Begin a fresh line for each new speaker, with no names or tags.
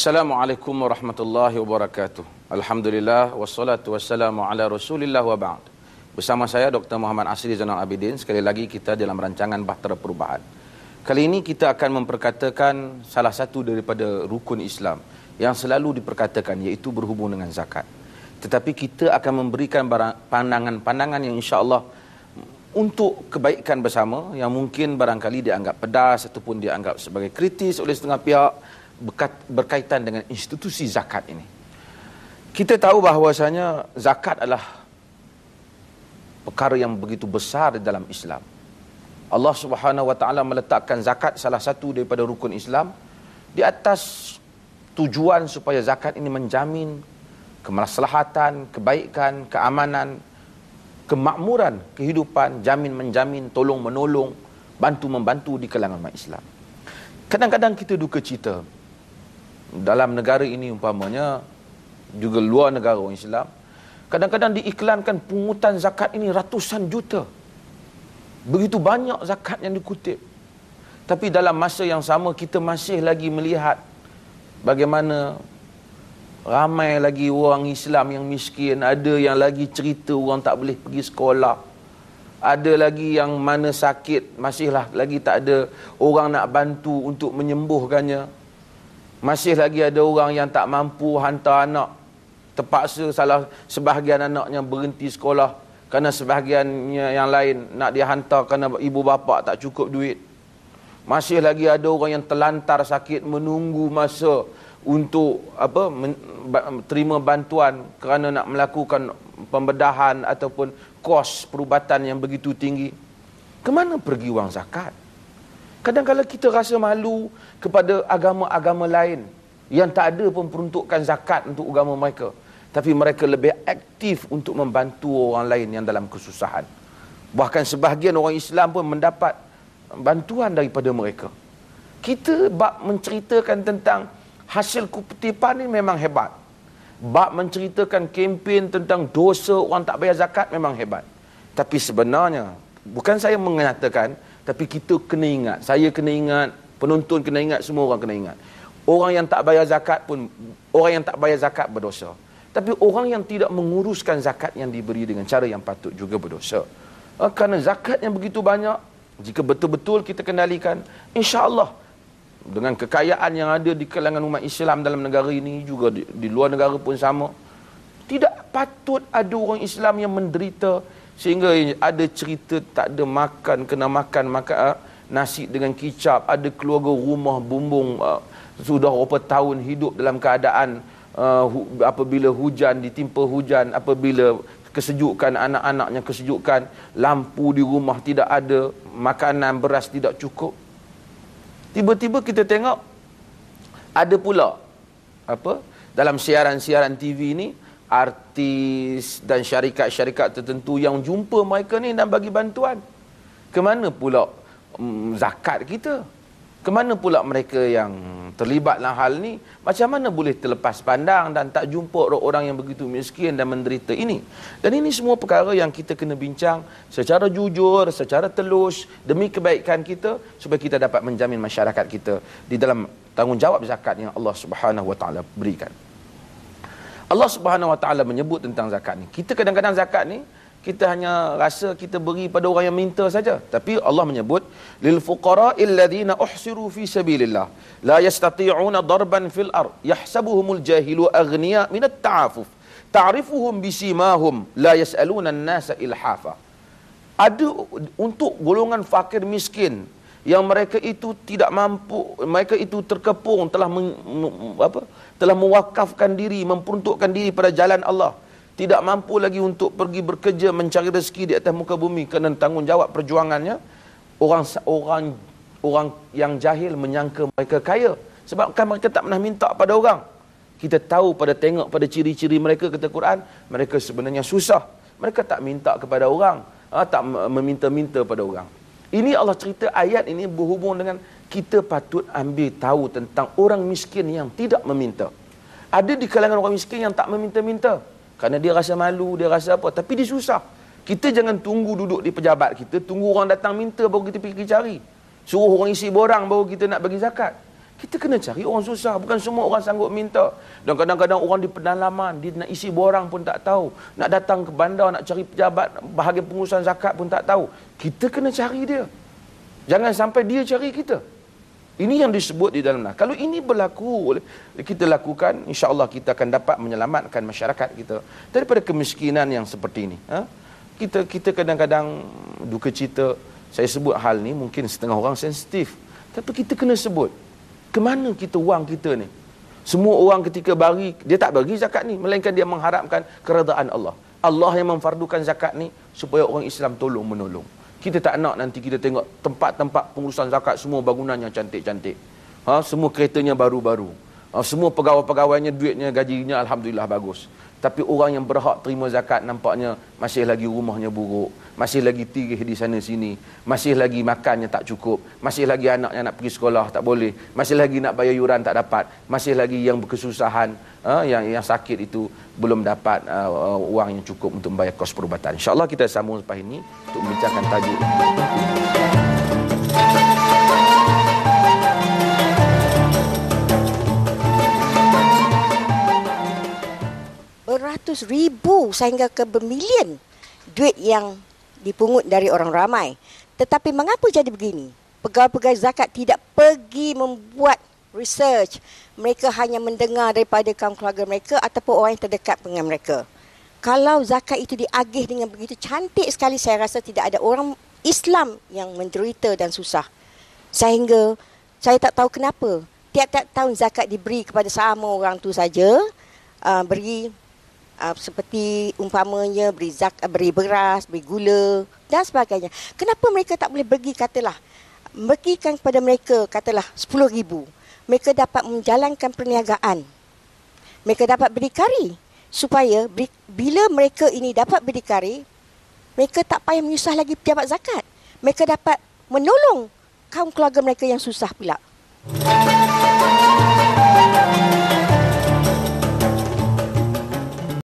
Assalamualaikum warahmatullahi wabarakatuh. Alhamdulillah wassalatu wassalamu ala Rasulillah wa ba'd. Bersama saya Dr. Muhammad Asri Zainal Abidin. Sekali lagi kita dalam rancangan Bahtera Perubahan. Kali ini kita akan memperkatakan salah satu daripada rukun Islam yang selalu diperkatakan, iaitu berhubung dengan zakat. Tetapi kita akan memberikan pandangan-pandangan yang insya-Allah untuk kebaikan bersama, yang mungkin barangkali dianggap pedas ataupun dianggap sebagai kritis oleh setengah pihak berkaitan dengan institusi zakat ini. Kita tahu bahawasanya zakat adalah perkara yang begitu besar di dalam Islam. Allah Subhanahu wa taala meletakkan zakat salah satu daripada rukun Islam di atas tujuan supaya zakat ini menjamin kemaslahatan, kebaikan, keamanan, kemakmuran kehidupan, menjamin, tolong menolong, bantu membantu di kalangan umat Islam. Kadang-kadang kita duka cita dalam negara ini, umpamanya juga luar negara orang Islam, kadang-kadang diiklankan pungutan zakat ini ratusan juta. Begitu banyak zakat yang dikutip. Tapi dalam masa yang sama kita masih lagi melihat bagaimana ramai lagi orang Islam yang miskin. Ada yang lagi cerita orang tak boleh pergi sekolah. Ada lagi yang mana sakit, masihlah lagi tak ada orang nak bantu untuk menyembuhkannya. Masih lagi ada orang yang tak mampu hantar anak, terpaksa sebahagian anaknya berhenti sekolah kerana sebahagiannya yang lain nak dia hantar kerana ibu bapa tak cukup duit. Masih lagi ada orang yang terlantar sakit menunggu masa untuk terima bantuan kerana nak melakukan pembedahan ataupun kos perubatan yang begitu tinggi. Kemana pergi wang zakat? Kadang-kadang kita rasa malu kepada agama-agama lain yang tak ada pun peruntukan zakat untuk agama mereka. Tapi mereka lebih aktif untuk membantu orang lain yang dalam kesusahan. Bahkan sebahagian orang Islam pun mendapat bantuan daripada mereka. Kita bab menceritakan tentang hasil kutipan ini memang hebat. Bab menceritakan kempen tentang dosa orang tak bayar zakat memang hebat. Tapi sebenarnya, bukan saya mengatakan, tapi kita kena ingat, saya kena ingat, penonton kena ingat, semua orang kena ingat. Orang yang tak bayar zakat pun, orang yang tak bayar zakat berdosa. Tapi orang yang tidak menguruskan zakat yang diberi dengan cara yang patut juga berdosa. Kerana zakat yang begitu banyak, jika betul-betul kita kendalikan, insya-Allah dengan kekayaan yang ada di kalangan umat Islam dalam negara ini, juga di luar negara pun sama, tidak patut ada orang Islam yang menderita sehingga ada cerita tak ada makan, kena makan nasi dengan kicap, ada keluarga rumah bumbung sudah berapa tahun hidup dalam keadaan apabila hujan, ditimpa hujan, apabila kesejukan, anak-anaknya kesejukan, lampu di rumah tidak ada, makanan beras tidak cukup. Tiba-tiba kita tengok ada pula dalam siaran-siaran TV ni artis dan syarikat-syarikat tertentu yang jumpa mereka ni dan bagi bantuan. Kemana pula zakat kita? Kemana pula mereka yang terlibat dalam hal ni? Macam mana boleh terlepas pandang dan tak jumpa orang yang begitu miskin dan menderita ini? Dan ini semua perkara yang kita kena bincang secara jujur, secara telus, demi kebaikan kita, supaya kita dapat menjamin masyarakat kita di dalam tanggungjawab zakat yang Allah Subhanahu wa taala berikan. Allah Subhanahu wa taala menyebut tentang zakat ni. Kita kadang-kadang zakat ni kita hanya rasa kita beri pada orang yang minta saja. Tapi Allah menyebut lil fuqara'il ladzina uhsiru fi sabilillah la yastati'una darban fil ard yahsabuhumul jahilu aghniya minat ta'afuf ta'rifuhum bisimahum la yas'aluna an-nasa ilhafa. Ada untuk golongan fakir miskin yang mereka itu tidak mampu, mereka itu terkepung, telah mewakafkan diri, memperuntukkan diri pada jalan Allah, tidak mampu lagi untuk pergi bekerja mencari rezeki di atas muka bumi kerana tanggungjawab perjuangannya. Orang yang jahil menyangka mereka kaya sebabkan mereka tak pernah minta pada orang. Kita tahu tengok pada ciri-ciri mereka, kata Quran, mereka sebenarnya susah. Mereka tak minta kepada orang, tak meminta-minta pada orang. Ini Allah cerita, ayat ini berhubung dengan kita patut ambil tahu tentang orang miskin yang tidak meminta. Ada di kalangan orang miskin yang tak meminta-minta kerana dia rasa malu, dia rasa apa, tapi dia susah. Kita jangan tunggu duduk di pejabat kita, tunggu orang datang minta baru kita pergi cari. Suruh orang isi borang baru kita nak bagi zakat. Kita kena cari orang susah. Bukan semua orang sanggup minta. Dan kadang-kadang orang di pedalaman, dia nak isi borang pun tak tahu. Nak datang ke bandar, nak cari pejabat, bahagian pengurusan zakat pun tak tahu. Kita kena cari dia. Jangan sampai dia cari kita. Ini yang disebut di dalam nas. Kalau ini berlaku, kita lakukan, insya-Allah kita akan dapat menyelamatkan masyarakat kita daripada kemiskinan yang seperti ini. Kita kadang-kadang duka cita. Saya sebut hal ni mungkin setengah orang sensitif. Tapi kita kena sebut. Kemana kita wang kita ni? Semua orang ketika bagi, dia tak bagi zakat ni, melainkan dia mengharapkan keredaan Allah. Allah yang memfardukan zakat ni supaya orang Islam tolong menolong. Kita tak nak nanti kita tengok tempat-tempat pengurusan zakat semua bangunannya cantik-cantik. Semua keretanya baru-baru. Semua pegawai-pegawainya duitnya, gajinya alhamdulillah bagus. Tapi orang yang berhak terima zakat nampaknya masih lagi rumahnya buruk, masih lagi tirih di sana sini, masih lagi makannya tak cukup, masih lagi anaknya nak pergi sekolah tak boleh, masih lagi nak bayar yuran tak dapat, masih lagi yang berkesusahan, yang sakit itu belum dapat wang yang cukup untuk membayar kos perubatan. InsyaAllah kita sambung lepas ini untuk membincangkan tajuk.
Beratus ribu sehingga ke bermilion duit yang dipungut dari orang ramai. Tetapi mengapa jadi begini? Pegawai-pegawai zakat tidak pergi membuat research. Mereka hanya mendengar daripada kaum keluarga mereka ataupun orang yang terdekat dengan mereka. Kalau zakat itu diagih dengan begitu cantik sekali, saya rasa tidak ada orang Islam yang menderita dan susah. Sehingga saya tak tahu kenapa tiap-tiap tahun zakat diberi kepada sama orang tu saja, beri seperti umpamanya beri beras, beri gula dan sebagainya. Kenapa mereka tak boleh bagi, katalah berikan kepada mereka katalah 10,000. Mereka dapat menjalankan perniagaan. Mereka dapat berdikari supaya bila mereka ini dapat berdikari, mereka tak payah menyusah lagi pejabat zakat. Mereka dapat menolong kaum keluarga mereka yang susah pula.